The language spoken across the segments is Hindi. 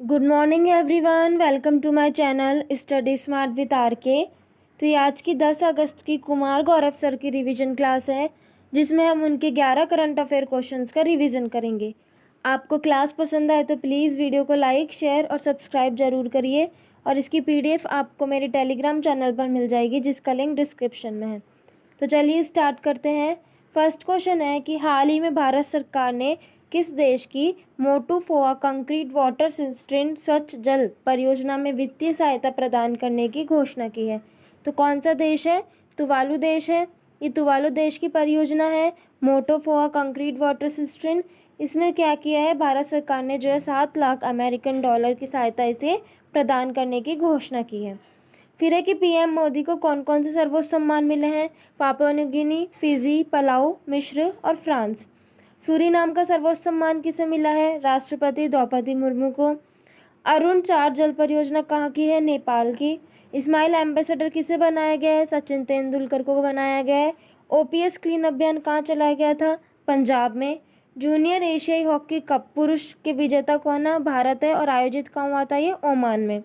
Good morning everyone, welcome to my channel study smart with R K. तो ये आज की 10 अगस्त की कुमार गौरव सर की रिवीजन क्लास है, जिसमें हम उनके 11 करंट अफेयर क्वेश्चंस का रिवीजन करेंगे। आपको क्लास पसंद आए तो प्लीज़ वीडियो को लाइक, शेयर और सब्सक्राइब ज़रूर करिए। और इसकी PDF आपको मेरे टेलीग्राम चैनल पर मिल जाएगी, जिसका लिंक डिस्क्रिप्शन में है। तो चलिए स्टार्ट करते हैं। फर्स्ट क्वेश्चन है कि हाल ही में भारत सरकार ने किस देश की मोटूफोआ कंक्रीट वाटर सिस्टम स्वच्छ जल परियोजना में वित्तीय सहायता प्रदान करने की घोषणा की है? तो कौन सा देश है? तुवालू देश है। ये तुवालू देश की परियोजना है मोटोफोआ कंक्रीट वाटर सिस्टम। इसमें क्या किया है, भारत सरकार ने जो है 7 लाख अमेरिकन डॉलर की सहायता इसे प्रदान करने की घोषणा की है। फिर है कि PM मोदी को कौन कौन से सर्वोच्च सम्मान मिले हैं? Papua New Guinea, Fiji, Palau, मिस्र और फ्रांस। सूरीनाम का सर्वोच्च सम्मान किसे मिला है? राष्ट्रपति द्रौपदी मुर्मू को। अरुण 4 जल परियोजना कहाँ की है? नेपाल की। इस्माइल एम्बेसडर किसे बनाया गया है? सचिन तेंदुलकर को बनाया गया है। OPS क्लीन अभियान कहाँ चलाया गया था? पंजाब में। जूनियर एशियाई हॉकी कप पुरुष के विजेता कौन है? भारत है। और आयोजित कहाँ हुआ था ये? ओमान में।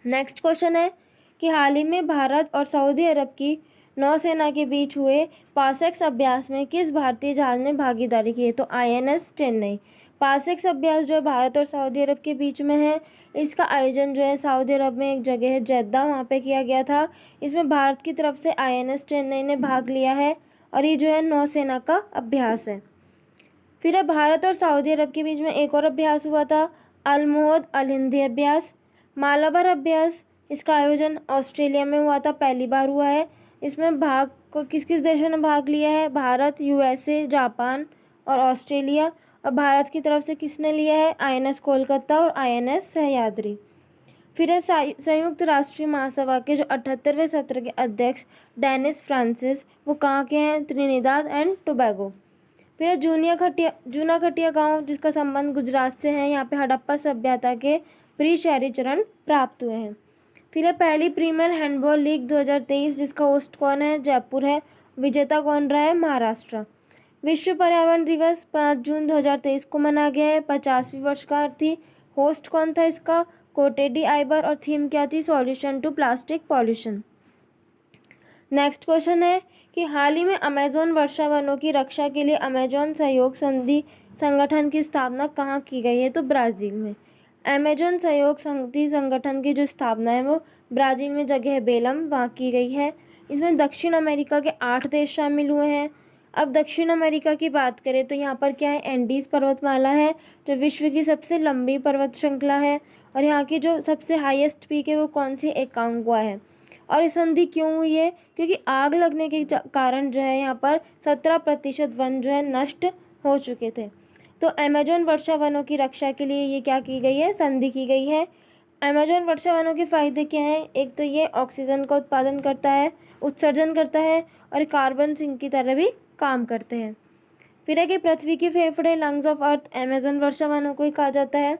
नेक्स्ट क्वेश्चन है कि हाल ही में भारत और सऊदी अरब की नौसेना के बीच हुए पासेक्स अभ्यास में किस भारतीय जहाज ने भागीदारी की है? तो INS चेन्नई। पासेक्स अभ्यास जो है भारत और सऊदी अरब के बीच में है। इसका आयोजन जो है सऊदी अरब में एक जगह है जेद्दा, वहाँ पे किया गया था। इसमें भारत की तरफ से INS चेन्नई ने भाग लिया है और ये जो है नौसेना का अभ्यास है। फिर है भारत और सऊदी अरब के बीच में एक और अभ्यास हुआ था, अलमोहद अल हिंदी अभ्यास। मालाबार अभ्यास, इसका आयोजन ऑस्ट्रेलिया में हुआ था, पहली बार हुआ है। इसमें भाग को किस किस देशों ने भाग लिया है? भारत, USA, जापान और ऑस्ट्रेलिया। और भारत की तरफ से किसने लिया है? INS कोलकाता और INS सह्याद्री। फिर है संयुक्त राष्ट्रीय महासभा के जो 78वें सत्र के अध्यक्ष डेनिस फ्रांसिस, वो कहाँ के हैं? Trinidad and Tobago. फिर जूना खटिया गांव, जिसका संबंध गुजरात से है। यहाँ पे हड़प्पा सभ्यता के प्री शहरी चरण प्राप्त हुए हैं। फिर है पहली प्रीमियर हैंडबॉल लीग 2023, जिसका होस्ट कौन है? जयपुर है। विजेता कौन रहा है? महाराष्ट्र। विश्व पर्यावरण दिवस 5 जून 2023 को मनाया गया है, 50वीं वर्षगांठ थी। होस्ट कौन था इसका? कोटेडी आइबर। और थीम क्या थी? Solution to plastic pollution. Next question है कि हाल ही में अमेजोन वर्षा वनों की रक्षा के लिए अमेजोन सहयोग संधि संगठन की स्थापना कहाँ की गई है? तो ब्राज़ील में। अमेजोन सहयोग संधि संगठन की जो स्थापना है वो ब्राज़ील में जगह है बेलम, वहाँ की गई है। इसमें दक्षिण अमेरिका के 8 देश शामिल हुए हैं। अब दक्षिण अमेरिका की बात करें तो यहाँ पर क्या है? एंडीज पर्वतमाला है, जो विश्व की सबसे लंबी पर्वत श्रृंखला है। और यहाँ की जो सबसे हाईएस्ट पीक है वो कौन सी? एकांगुआ है। और ये संधि क्यों हुई है? क्योंकि आग लगने के कारण जो है यहाँ पर 17% वन जो है नष्ट हो चुके थे। तो अमेजोन वर्षा वनों की रक्षा के लिए ये क्या की गई है? संधि की गई है। अमेजोन वर्षा वनों के फायदे क्या हैं? एक तो ये ऑक्सीजन का उत्पादन करता है, उत्सर्जन करता है, और कार्बन सिंक की तरह भी काम करते हैं। फिर है कि पृथ्वी के फेफड़े, लंग्स ऑफ अर्थ, अमेजोन वर्षा वनों को ही कहा जाता है।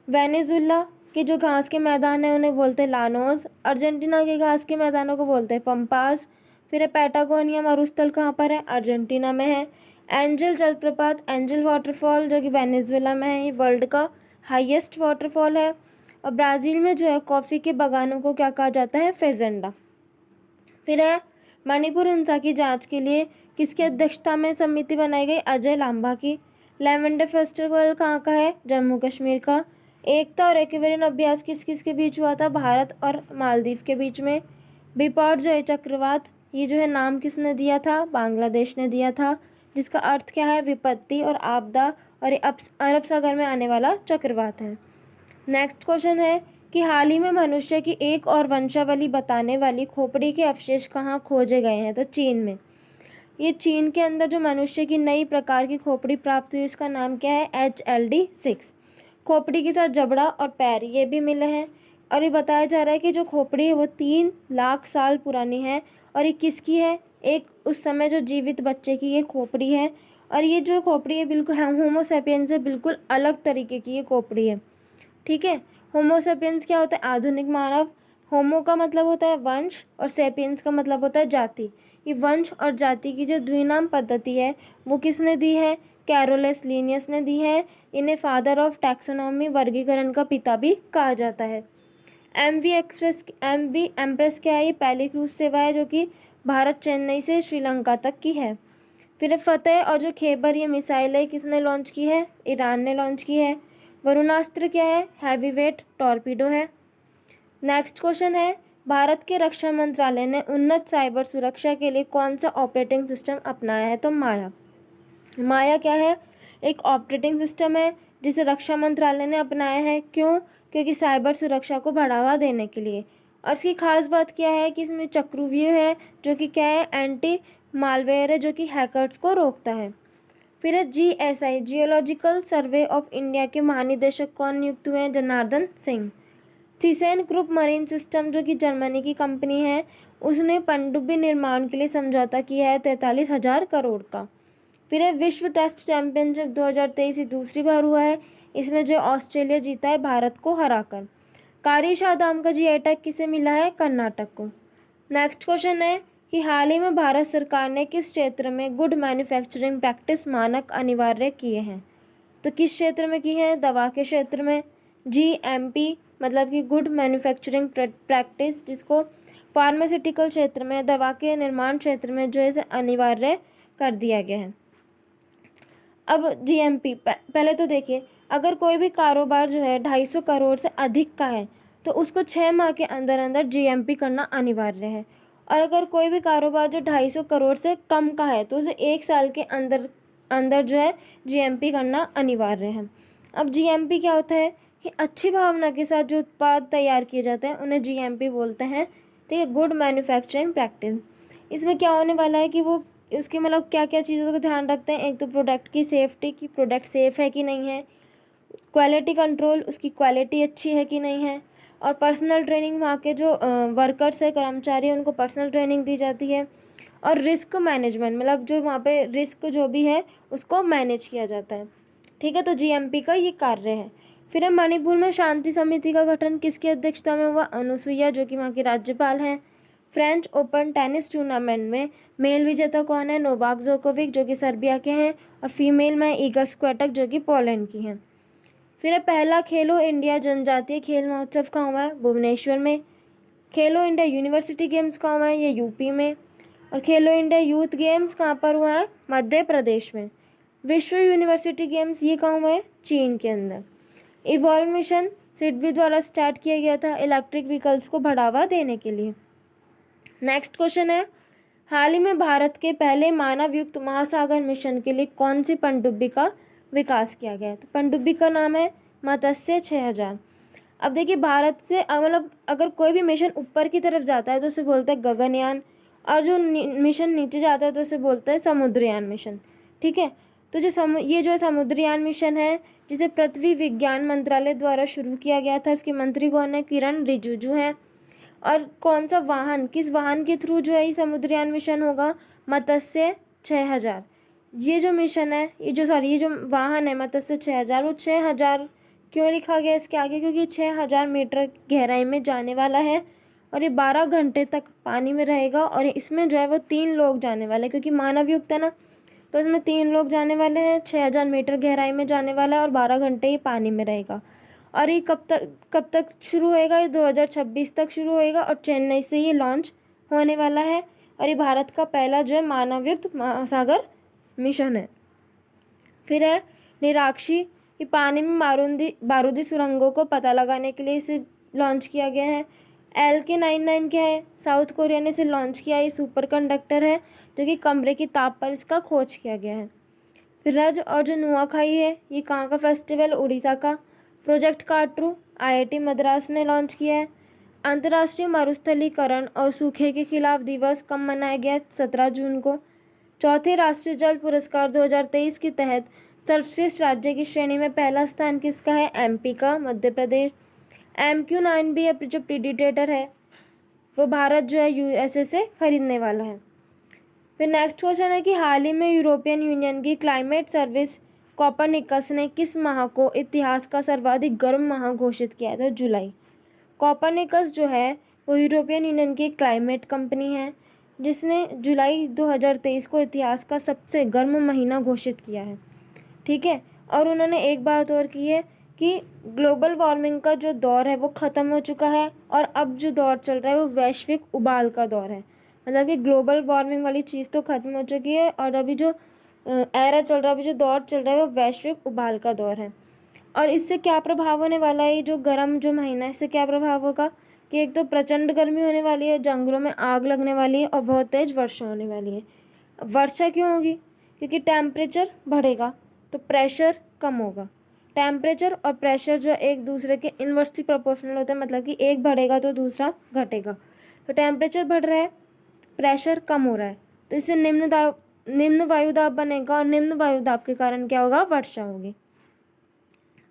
वेनेजुला के जो घास के मैदान है उन्हें बोलते हैं लानोस। अर्जेंटीना के घास के मैदानों को बोलते हैं पंपास। फिर है पैटागोनिया मरुस्थल कहाँ पर है? अर्जेंटीना में है। एंजल जलप्रपात, एंजल वाटरफॉल, जो कि वेनेजुएला में है, ये वर्ल्ड का हाईएस्ट वाटरफॉल है। और ब्राज़ील में जो है कॉफ़ी के बागानों को क्या कहा जाता है? फेजेंडा। फिर है मणिपुर हिंसा की जांच के लिए किसकी अध्यक्षता में समिति बनाई गई? अजय लांबा की। लेवेंडर फेस्टिवल कहाँ का है? जम्मू कश्मीर का। एकता और एक्वेरियन अभ्यास किस किस के बीच हुआ था? भारत और मालदीव के बीच में। बिपॉट जो है चक्रवात, ये जो है नाम किसने दिया था? बांग्लादेश ने दिया था, जिसका अर्थ क्या है? विपत्ति और आपदा, और ये अरब सागर में आने वाला चक्रवात है। नेक्स्ट क्वेश्चन है कि हाल ही में मनुष्य की एक और वंशावली बताने वाली खोपड़ी के अवशेष कहाँ खोजे गए हैं? तो चीन में। ये चीन के अंदर जो मनुष्य की नई प्रकार की खोपड़ी प्राप्त हुई, उसका नाम क्या है? HLD6। खोपड़ी के साथ जबड़ा और पैर ये भी मिले हैं। और ये बताया जा रहा है कि जो खोपड़ी है वो 3 लाख साल पुरानी है। और ये किसकी है? एक उस समय जो जीवित बच्चे की ये खोपड़ी है। और ये जो खोपड़ी है बिल्कुल होमो सेपियंस से बिल्कुल अलग तरीके की ये खोपड़ी है। ठीक है। होमो सेपियंस क्या होता है? आधुनिक मानव। होमो का मतलब होता है वंश और सेपियंस का मतलब होता है जाति। ये वंश और जाति की जो द्विनाम पद्धति है वो किसने दी है? कैरोलस लिनियस ने दी है। इन्हें फादर ऑफ टैक्सोनॉमी वर्गीकरण का पिता भी कहा जाता है। एमवी एम्प्रेस क्या है? ये पहली क्रूज सेवा है जो कि भारत चेन्नई से श्रीलंका तक की है। फिर फतेह और जो खैबर ये मिसाइल है किसने लॉन्च की है? ईरान ने लॉन्च की है। वरुणास्त्र क्या है? हैवी वेट टॉर्पीडो है। नेक्स्ट क्वेश्चन है, भारत के रक्षा मंत्रालय ने उन्नत साइबर सुरक्षा के लिए कौन सा ऑपरेटिंग सिस्टम अपनाया है? तो माया। माया क्या है? एक ऑपरेटिंग सिस्टम है जिसे रक्षा मंत्रालय ने अपनाया है। क्यों? क्योंकि साइबर सुरक्षा को बढ़ावा देने के लिए। और इसकी खास बात क्या है कि इसमें चक्रव्यूह है जो कि क्या है? एंटी मालवेयर है जो कि हैकर्स को रोकता है। फिर है GSI geological survey of India के महानिदेशक कौन नियुक्त हुए हैं? Janardan Singh. Thyssen group marine system जो कि जर्मनी की कंपनी है, उसने पनडुब्बी निर्माण के लिए समझौता किया है 43,000 करोड़ का। फिर है विश्व टेस्ट चैंपियनशिप 2023 ये दूसरी बार हुआ है। इसमें जो ऑस्ट्रेलिया जीता है भारत को हराकर। कारी शादाम का GI टैग किसे मिला है? कर्नाटक को। नेक्स्ट क्वेश्चन है कि हाल ही में भारत सरकार ने किस क्षेत्र में गुड मैन्युफैक्चरिंग प्रैक्टिस मानक अनिवार्य किए हैं? तो किस क्षेत्र में की है? दवा के क्षेत्र में। GMP मतलब कि गुड मैन्युफैक्चरिंग प्रैक्टिस, जिसको फार्मास्यूटिकल क्षेत्र में, दवा के निर्माण क्षेत्र में जो है इसे अनिवार्य कर दिया गया है। अब GMP पहले तो देखिए, अगर कोई भी कारोबार जो है 250 करोड़ से अधिक का है तो उसको 6 माह के अंदर अंदर GMP करना अनिवार्य है। और अगर कोई भी कारोबार जो 250 करोड़ से कम का है तो उसे 1 साल के अंदर अंदर जो है GMP करना अनिवार्य है। अब GMP क्या होता है कि अच्छी भावना के साथ जो उत्पाद तैयार किए जाते हैं उन्हें GMP बोलते हैं। ठीक है, गुड मैन्युफैक्चरिंग प्रैक्टिस। इसमें क्या होने वाला है कि वो उसके मतलब क्या क्या चीज़ों का ध्यान रखते हैं? एक तो प्रोडक्ट की सेफ्टी, की प्रोडक्ट सेफ़ है कि नहीं है। क्वालिटी कंट्रोल, उसकी क्वालिटी अच्छी है कि नहीं है। और पर्सनल ट्रेनिंग, वहाँ के जो वर्कर्स है, कर्मचारी हैं, उनको पर्सनल ट्रेनिंग दी जाती है। और रिस्क मैनेजमेंट, मतलब जो वहाँ पे रिस्क जो भी है उसको मैनेज किया जाता है। ठीक है, तो GMP का ये कार्य है। फिर है मणिपुर में शांति समिति का गठन किसकी अध्यक्षता में हुआ? अनुसुईया, जो कि वहाँ की राज्यपाल हैं। फ्रेंच ओपन टेनिस टूर्नामेंट में मेल विजेता कौन है? नोवाक जोकोविक, जो कि सर्बिया के हैं। और फीमेल में ईगा स्विएटेक, जो कि पोलैंड की हैं। फिर है पहला खेलो इंडिया जनजातीय खेल महोत्सव कहाँ हुआ है? भुवनेश्वर में। खेलो इंडिया यूनिवर्सिटी गेम्स कहाँ हुआ है? ये यूपी में। और खेलो इंडिया यूथ गेम्स कहाँ पर हुआ है? मध्य प्रदेश में। विश्व यूनिवर्सिटी गेम्स ये कहाँ हुआ है? चीन के अंदर। इवॉल्व मिशन सिडबी द्वारा स्टार्ट किया गया था इलेक्ट्रिक व्हीकल्स को बढ़ावा देने के लिए। नेक्स्ट क्वेश्चन है, हाल ही में भारत के पहले मानव युक्त महासागर मिशन के लिए कौन सी पनडुब्बी का विकास किया गया है? तो पनडुब्बी का नाम है मत्स्य 6000। अब देखिए, भारत से मतलब अगर कोई भी मिशन ऊपर की तरफ जाता है तो उसे बोलते हैं गगनयान, और जो मिशन नीचे जाता है तो उसे बोलते हैं समुद्रयान मिशन। ठीक है, तो ये जो समुद्रयान मिशन है जिसे पृथ्वी विज्ञान मंत्रालय द्वारा शुरू किया गया था, इसके मंत्री कौन है? किरण रिजिजू हैं। और कौन सा वाहन, किस वाहन के थ्रू जो है ये समुद्रयान मिशन होगा? मत्स्य 6000। ये जो मिशन है, ये जो वाहन है मत्स्य 6000, वो 6000 क्यों लिखा गया इसके आगे? क्योंकि 6000 मीटर गहराई में जाने वाला है और ये 12 घंटे तक पानी में रहेगा। और इसमें जो है वो 3 लोग जाने वाले हैं, क्योंकि मानव युक्त है ना, तो इसमें 3 लोग जाने वाले हैं। 6000 मीटर गहराई में जाने वाला है और 12 घंटे ये पानी में रहेगा। और ये कब तक शुरू होएगा? ये 2026 तक शुरू होएगा और चेन्नई से ये लॉन्च होने वाला है। और ये भारत का पहला जो है मानवयुक्त महासागर मिशन है। फिर है निराक्षी, ये पानी में बारूदी सुरंगों को पता लगाने के लिए इसे लॉन्च किया गया है। LK-99 क्या है? साउथ कोरिया ने इसे लॉन्च किया। ये सुपर कंडक्टर है जो कि कमरे की ताप पर इसका खोज किया गया है। फिर रज और जो नुआखाई है, ये कहाँ का फेस्टिवल? उड़ीसा का। प्रोजेक्ट काटरू IIT मद्रास ने लॉन्च किया है। अंतर्राष्ट्रीय मरुस्थलीकरण और सूखे के खिलाफ दिवस कब मनाया गया? 17 जून को। चौथे राष्ट्रीय जल पुरस्कार 2023 के तहत सर्वश्रेष्ठ राज्य की श्रेणी में पहला स्थान किसका है? MP का, मध्य प्रदेश। MQ-9B जो प्रीडिटेटर है वो भारत जो है USA से खरीदने वाला है। फिर नेक्स्ट क्वेश्चन है कि हाल ही में यूरोपियन यूनियन की क्लाइमेट सर्विस कोपरनिकस ने किस माह को इतिहास का सर्वाधिक गर्म माह घोषित किया था? जुलाई। कोपरनिकस जो है वो यूरोपियन यूनियन की क्लाइमेट कंपनी है जिसने जुलाई 2023 को इतिहास का सबसे गर्म महीना घोषित किया है। ठीक है। और उन्होंने एक बात और की है कि ग्लोबल वार्मिंग का जो दौर है वो ख़त्म हो चुका है और अब जो दौर चल रहा है वो वैश्विक उबाल का दौर है। मतलब कि ग्लोबल वार्मिंग वाली चीज़ तो ख़त्म हो चुकी है और अभी जो एरा चल रहा है, अभी जो दौर चल रहा है वो वैश्विक उबाल का दौर है। और इससे क्या प्रभाव होने वाला है, जो गर्म जो महीना है इससे क्या प्रभाव होगा कि एक तो प्रचंड गर्मी होने वाली है, जंगलों में आग लगने वाली है और बहुत तेज़ वर्षा होने वाली है। वर्षा क्यों होगी? क्योंकि टेम्परेचर बढ़ेगा तो प्रेशर कम होगा। टेम्परेचर और प्रेशर जो एक दूसरे के इन्वर्सली प्रोपोर्शनल होता है, मतलब कि एक बढ़ेगा तो दूसरा घटेगा। तो टेम्परेचर बढ़ रहा है, प्रेशर कम हो रहा है, तो इससे निम्न वायुदाब बनेगा और निम्न वायुदाब के कारण क्या होगा? वर्षा होगी।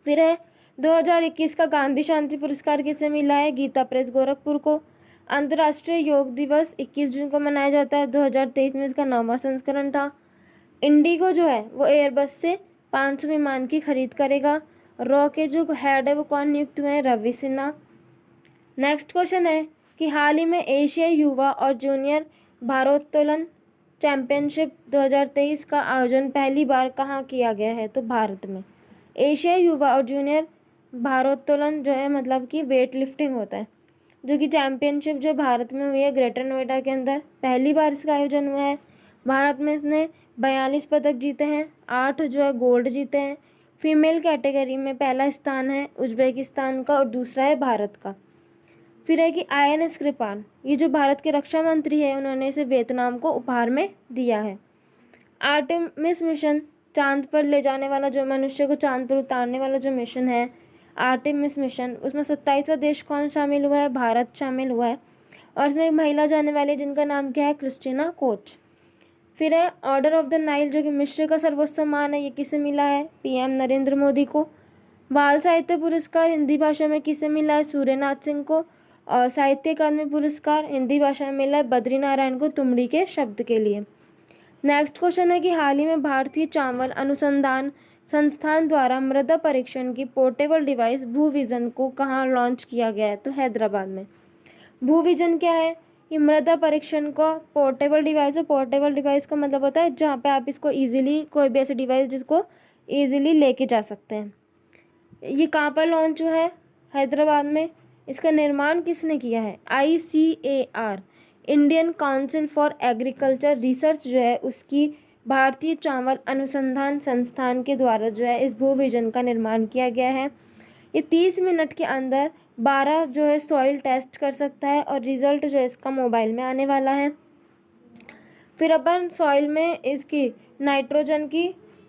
फिर है 2021 का गांधी शांति पुरस्कार किसे मिला है? गीता प्रेस गोरखपुर को। अंतर्राष्ट्रीय योग दिवस 21 जून को मनाया जाता है। 2023 में इसका 9वां संस्करण था। इंडिगो जो है वो एयरबस से 500 विमान की खरीद करेगा। रॉ के जो हेड है वो कौन नियुक्त हुए हैं? रवि सिन्हा। नेक्स्ट क्वेश्चन है कि हाल ही में एशियाई युवा और जूनियर भारोत्तोलन चैंपियनशिप 2023 का आयोजन पहली बार कहाँ किया गया है? तो भारत में। एशियाई युवा और जूनियर भारोत्तोलन जो है मतलब कि वेट लिफ्टिंग होता है, जो कि चैम्पियनशिप जो भारत में हुई है ग्रेटर नोएडा के अंदर, पहली बार इसका आयोजन हुआ है। भारत में इसने 42 पदक जीते हैं, 8 जो है गोल्ड जीते हैं। फीमेल कैटेगरी में पहला स्थान है उज्बेकिस्तान का और दूसरा है भारत का। फिर है कि INS कृपाण, ये जो भारत के रक्षा मंत्री है उन्होंने इसे वियतनाम को उपहार में दिया है। आर्टेमिस मिशन, चांद पर ले जाने वाला, जो मनुष्य को चांद पर उतारने वाला जो मिशन है आर्टेमिस मिशन, उसमें 27वां देश कौन शामिल हुआ है? भारत शामिल हुआ है। और इसमें एक महिला जाने वाली है जिनका नाम क्या है? Christina Koch. फिर है ऑर्डर ऑफ द नाइल, जो कि मिस्र का सर्वोच्च सम्मान है, ये किसे मिला है? PM नरेंद्र मोदी को। बाल साहित्य पुरस्कार हिंदी भाषा में किसे मिला है? सूर्यनाथ सिंह को। और साहित्य अकादमी पुरस्कार हिंदी भाषा में मिला है बद्री नारायण को तुमड़ी के शब्द के लिए। नेक्स्ट क्वेश्चन है कि हाल ही में भारतीय चावल अनुसंधान संस्थान द्वारा मृदा परीक्षण की पोर्टेबल डिवाइस भूविजन को कहाँ लॉन्च किया गया है? तो हैदराबाद में। भूविजन क्या है? ये मृदा परीक्षण का पोर्टेबल डिवाइस है। पोर्टेबल डिवाइस का मतलब होता है जहाँ पे आप इसको इजीली, कोई भी ऐसी डिवाइस जिसको इजीली लेके जा सकते हैं। ये कहाँ पर लॉन्च हुआ है? हैदराबाद में। इसका निर्माण किसने किया है? ICAR, Indian council for agriculture research जो है उसकी भारतीय चावल अनुसंधान संस्थान के द्वारा जो है इस भूविजन का निर्माण किया गया है। ये 30 मिनट के अंदर 12 जो है सॉइल टेस्ट कर सकता है और रिजल्ट जो है इसका मोबाइल में आने वाला है। फिर अपन सॉइल में इसकी नाइट्रोजन की,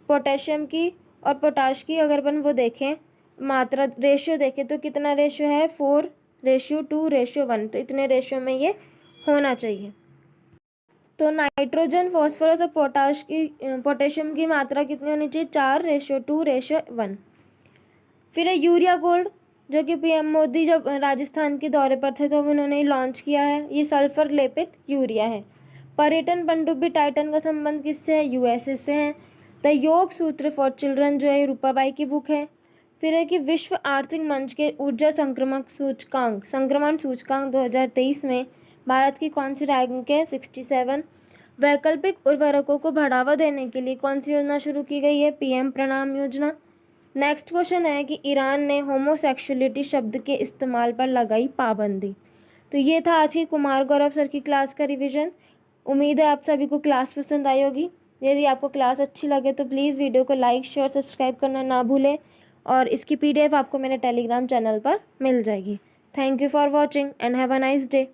पोटेशियम की और पोटाश की अगर अपन वो देखें मात्रा रेशियो देखें तो कितना रेशियो है? 4:2:1, तो इतने रेशियो में ये होना चाहिए। तो नाइट्रोजन, फॉस्फोरस और पोटेशियम की मात्रा कितनी होनी चाहिए? 4:2:1। फिर है यूरिया गोल्ड, जो कि PM मोदी जब राजस्थान के दौरे पर थे तो उन्होंने लॉन्च किया है। ये सल्फर लेपित यूरिया है। पर्यटन पनडुब्बी टाइटन का संबंध किससे है? USA से है। द योग सूत्र फॉर चिल्ड्रन जो है रूपाबाई की बुक है। फिर है कि विश्व आर्थिक मंच के ऊर्जा संक्रमण सूचकांक 2023 में भारत की कौन सी रैंक है? 67। वैकल्पिक उर्वरकों को बढ़ावा देने के लिए कौन सी योजना शुरू की गई है? PM प्रणाम योजना। नेक्स्ट क्वेश्चन है कि ईरान ने होमोसेक्सुअलिटी शब्द के इस्तेमाल पर लगाई पाबंदी। तो ये था आज की कुमार गौरव सर की क्लास का रिवीजन। उम्मीद है आप सभी को क्लास पसंद आई होगी। यदि आपको क्लास अच्छी लगे तो प्लीज़ वीडियो को लाइक, शेयर, सब्सक्राइब करना ना भूलें और इसकी PDF आपको मेरे टेलीग्राम चैनल पर मिल जाएगी। Thank you for watching and have a nice day.